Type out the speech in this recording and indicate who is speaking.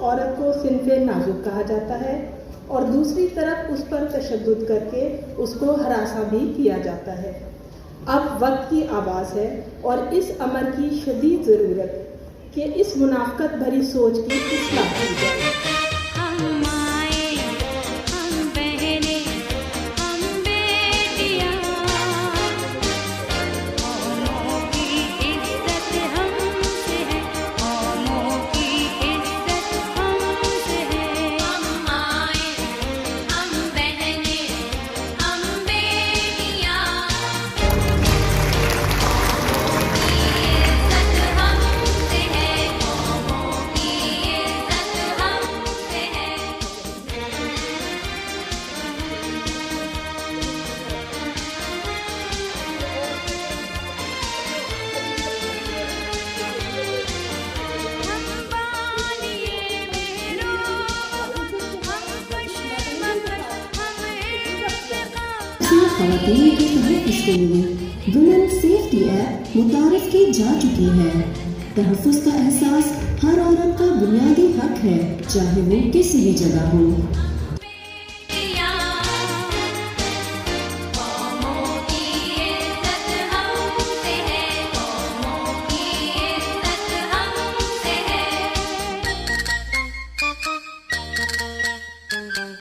Speaker 1: औरत को सिनफे नाजुक कहा जाता है और दूसरी तरफ उस पर तशद्दुद करके उसको हरासा भी किया जाता है। अब वक्त की आवाज़ है और इस अमर की शदीद ज़रूरत कि इस मुनाफ़क़त भरी सोच की इस्लाह की जाए।
Speaker 2: ख़वातीन के तहफ़्फ़ुज़ के लिए वुमेन सेफ्टी ऐप मुतारिफ़ की जा चुकी है। तहफ़्फ़ुज़ का एहसास हर औरत का बुनियादी हक है, चाहे वो किसी भी जगह हो।